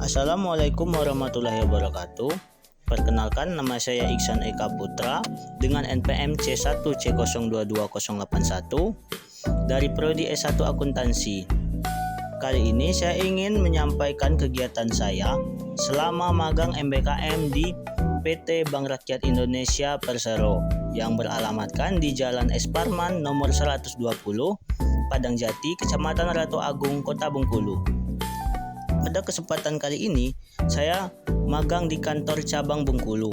Assalamualaikum warahmatullahi wabarakatuh. Perkenalkan, nama saya Iksan Eka Putra dengan NPM C1C022081 dari Prodi S1 Akuntansi. Kali ini saya ingin menyampaikan kegiatan saya selama magang MBKM di PT Bank Rakyat Indonesia Persero yang beralamatkan di Jalan S. Parman nomor 120, Padang Jati, Kecamatan Ratu Agung, Kota Bengkulu. Pada kesempatan kali ini, saya magang di kantor cabang Bengkulu,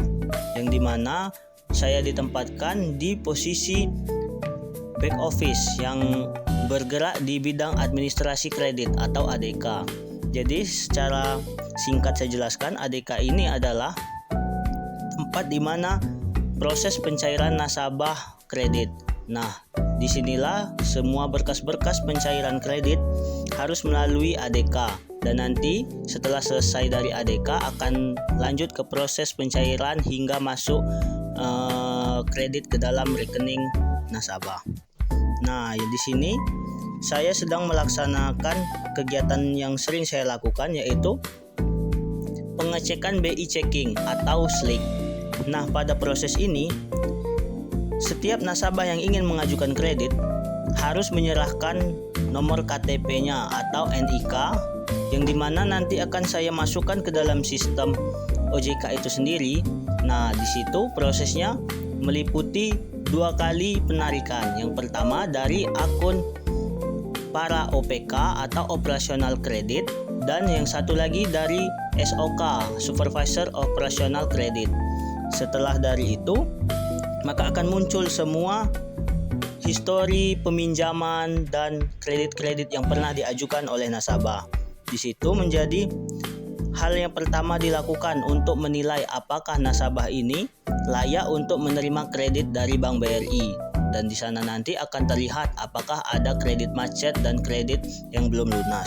yang dimana saya ditempatkan di posisi back office yang bergerak di bidang administrasi kredit atau ADK. Jadi secara singkat saya jelaskan, ADK ini adalah tempat di mana proses pencairan nasabah kredit. Nah, disinilah semua berkas-berkas pencairan kredit harus melalui ADK. Dan nanti setelah selesai dari ADK akan lanjut ke proses pencairan hingga masuk kredit ke dalam rekening nasabah. Nah, di sini saya sedang melaksanakan kegiatan yang sering saya lakukan, yaitu pengecekan BI checking atau SLIC. Nah, pada proses ini setiap nasabah yang ingin mengajukan kredit harus menyerahkan nomor KTP-nya atau NIK, yang dimana nanti akan saya masukkan ke dalam sistem OJK itu sendiri. Nah, di situ prosesnya meliputi 2 kali penarikan. Yang pertama dari akun para OPK atau operasional kredit, dan yang satu lagi dari SOK, Supervisor Operasional Kredit. Setelah dari itu, maka akan muncul semua histori peminjaman dan kredit-kredit yang pernah diajukan oleh nasabah. Di situ menjadi hal yang pertama dilakukan untuk menilai apakah nasabah ini layak untuk menerima kredit dari Bank BRI. Dan di sana nanti akan terlihat apakah ada kredit macet dan kredit yang belum lunas.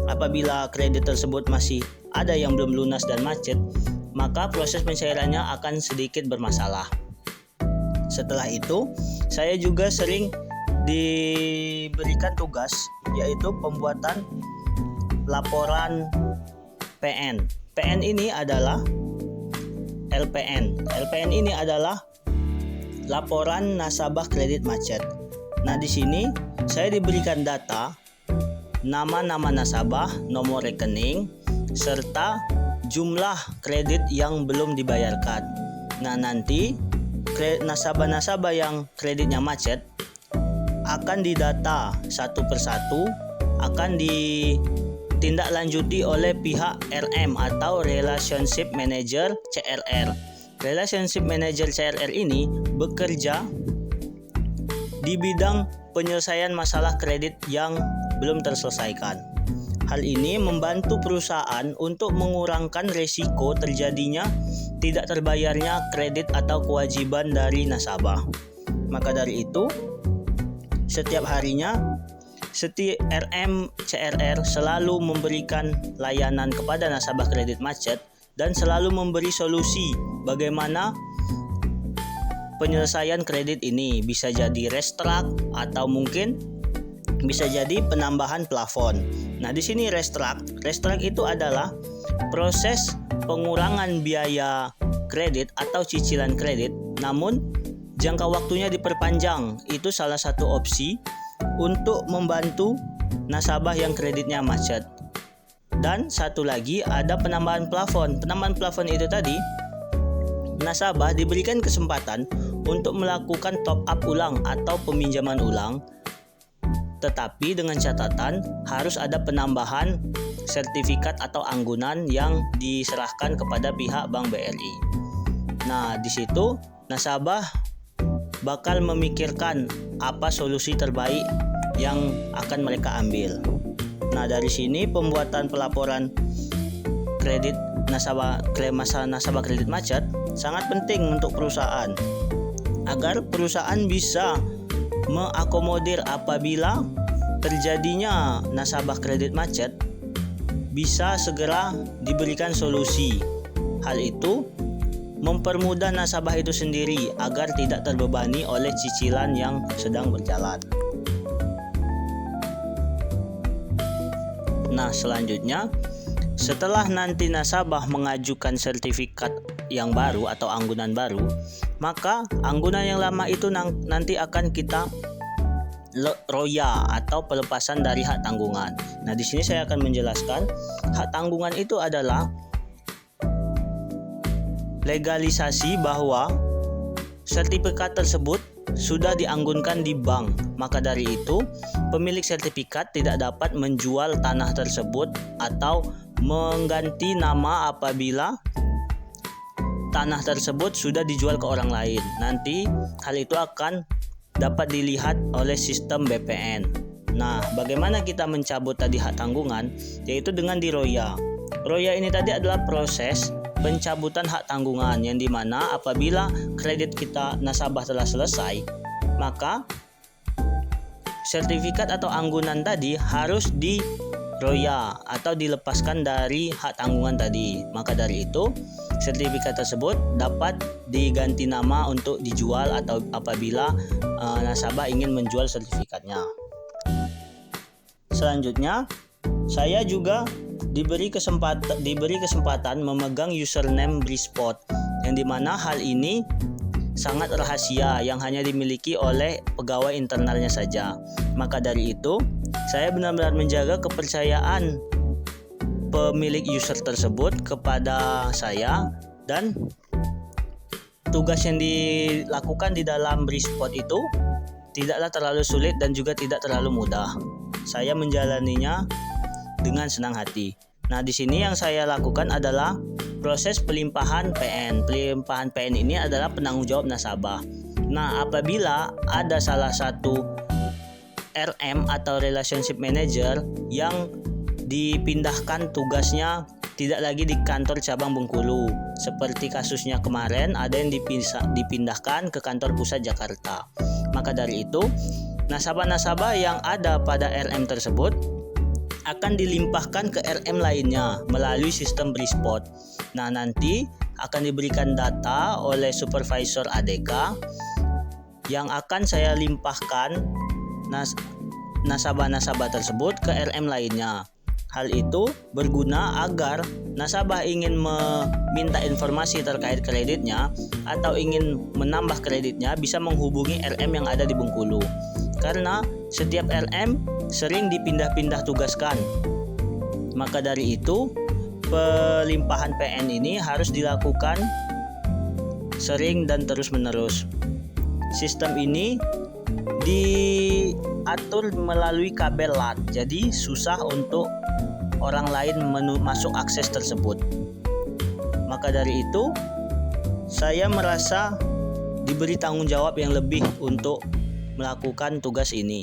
Apabila kredit tersebut masih ada yang belum lunas dan macet, maka proses pencairannya akan sedikit bermasalah. Setelah itu, saya juga sering diberikan tugas, yaitu pembuatan laporan PN. PN ini adalah LPN. LPN ini adalah laporan nasabah kredit macet. Nah, di sini saya diberikan data nama-nama nasabah, nomor rekening, serta jumlah kredit yang belum dibayarkan. Nah, nanti nasabah-nasabah yang kreditnya macet akan didata satu persatu, akan ditindaklanjuti oleh pihak RM atau Relationship Manager CRR. Relationship Manager CRR ini bekerja di bidang penyelesaian masalah kredit yang belum terselesaikan. Hal ini membantu perusahaan untuk mengurangkan risiko terjadinya tidak terbayarnya kredit atau kewajiban dari nasabah. Maka dari itu, setiap harinya RM CRR selalu memberikan layanan kepada nasabah kredit macet dan selalu memberi solusi bagaimana penyelesaian kredit ini. Bisa jadi restruct atau mungkin bisa jadi penambahan plafon. Nah, di sini restruct itu adalah proses pengurangan biaya kredit atau cicilan kredit, namun jangka waktunya diperpanjang. Itu salah satu opsi untuk membantu nasabah yang kreditnya macet. Dan satu lagi ada penambahan plafon. Penambahan plafon itu tadi, nasabah diberikan kesempatan untuk melakukan top up ulang atau peminjaman ulang, tetapi dengan catatan harus ada penambahan sertifikat atau anggunan yang diserahkan kepada pihak Bank BRI. Nah, di situ nasabah bakal memikirkan apa solusi terbaik yang akan mereka ambil. Nah, dari sini pembuatan pelaporan kredit nasabah kredit macet sangat penting untuk perusahaan, agar perusahaan bisa mengakomodir apabila terjadinya nasabah kredit macet, bisa segera diberikan solusi. Hal itu mempermudah nasabah itu sendiri agar tidak terbebani oleh cicilan yang sedang berjalan. Nah, selanjutnya Setelah nanti nasabah mengajukan sertifikat yang baru atau anggunan baru, maka anggunan yang lama itu nanti akan kita roya atau pelepasan dari hak tanggungan. Nah, di sini saya akan menjelaskan hak tanggungan itu adalah legalisasi bahwa sertifikat tersebut sudah dianggunkan di bank. Maka dari itu, pemilik sertifikat tidak dapat menjual tanah tersebut atau mengganti nama apabila tanah tersebut sudah dijual ke orang lain. Nanti hal itu akan dapat dilihat oleh sistem BPN. Nah, bagaimana kita mencabut tadi hak tanggungan? Yaitu dengan diroya. Roya ini tadi adalah proses pencabutan hak tanggungan yang dimana apabila kredit kita nasabah telah selesai, maka sertifikat atau anggunan tadi harus diroya atau dilepaskan dari hak tanggungan tadi. Maka dari itu, sertifikat tersebut dapat diganti nama untuk dijual atau apabila nasabah ingin menjual sertifikatnya. Selanjutnya, saya juga diberi kesempatan memegang username Brisport, yang dimana hal ini sangat rahasia yang hanya dimiliki oleh pegawai internalnya saja. Maka dari itu, saya benar-benar menjaga kepercayaan pemilik user tersebut kepada saya, dan tugas yang dilakukan di dalam Brisport itu tidaklah terlalu sulit dan juga tidak terlalu mudah. Saya menjalaninya dengan senang hati. Nah, di sini yang saya lakukan adalah proses pelimpahan PN. Pelimpahan PN ini adalah penanggung jawab nasabah. Nah, apabila ada salah satu RM atau Relationship Manager yang dipindahkan tugasnya tidak lagi di kantor cabang Bengkulu, seperti kasusnya kemarin ada yang dipindahkan ke kantor pusat Jakarta. Maka dari itu, nasabah-nasabah yang ada pada RM tersebut akan dilimpahkan ke RM lainnya melalui sistem Brisport. Nah, nanti akan diberikan data oleh supervisor ADK yang akan saya limpahkan nasabah-nasabah tersebut ke RM lainnya. Hal itu berguna agar nasabah ingin meminta informasi terkait kreditnya atau ingin menambah kreditnya bisa menghubungi RM yang ada di Bengkulu. Karena setiap RM sering dipindah-pindah tugaskan. Maka dari itu, pelimpahan PN ini harus dilakukan sering dan terus-menerus. Sistem ini diatur melalui kabel LAN, jadi susah untuk orang lain masuk akses tersebut. Maka dari itu, saya merasa diberi tanggung jawab yang lebih untuk melakukan tugas ini.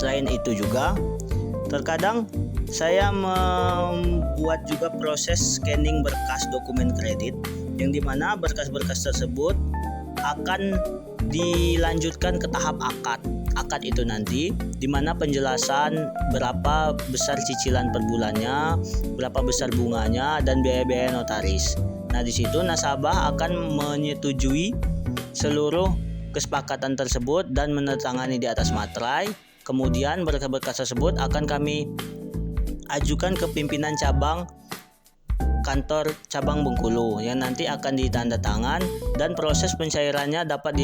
Selain itu juga, terkadang saya membuat juga proses scanning berkas dokumen kredit, yang dimana berkas-berkas tersebut akan dilanjutkan ke tahap akad. Akad itu nanti dimana penjelasan berapa besar cicilan per bulannya, berapa besar bunganya, dan biaya-biaya notaris. Nah, di situ nasabah akan menyetujui seluruh kesepakatan tersebut dan menandatangani di atas materai. Kemudian berkas-berkas tersebut akan kami ajukan ke pimpinan cabang kantor cabang Bengkulu yang nanti akan ditandatangan dan proses pencairannya dapat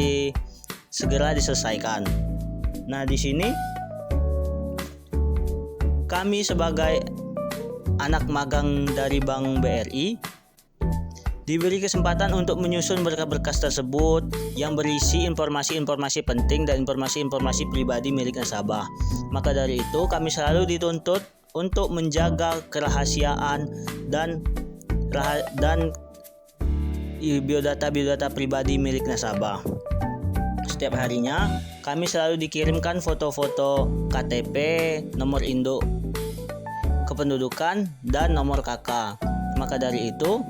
segera diselesaikan. Nah, di sini kami sebagai anak magang dari Bank BRI diberi kesempatan untuk menyusun berkas-berkas tersebut yang berisi informasi-informasi penting dan informasi-informasi pribadi milik nasabah. Maka dari itu kami selalu dituntut untuk menjaga kerahasiaan dan biodata pribadi milik nasabah. Setiap harinya kami selalu dikirimkan foto-foto KTP, nomor induk kependudukan, dan nomor KK. Maka dari itu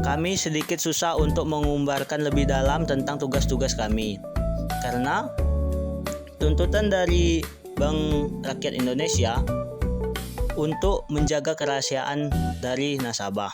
kami sedikit susah untuk mengumbarkan lebih dalam tentang tugas-tugas kami, karena tuntutan dari Bank Rakyat Indonesia untuk menjaga kerahasiaan dari nasabah.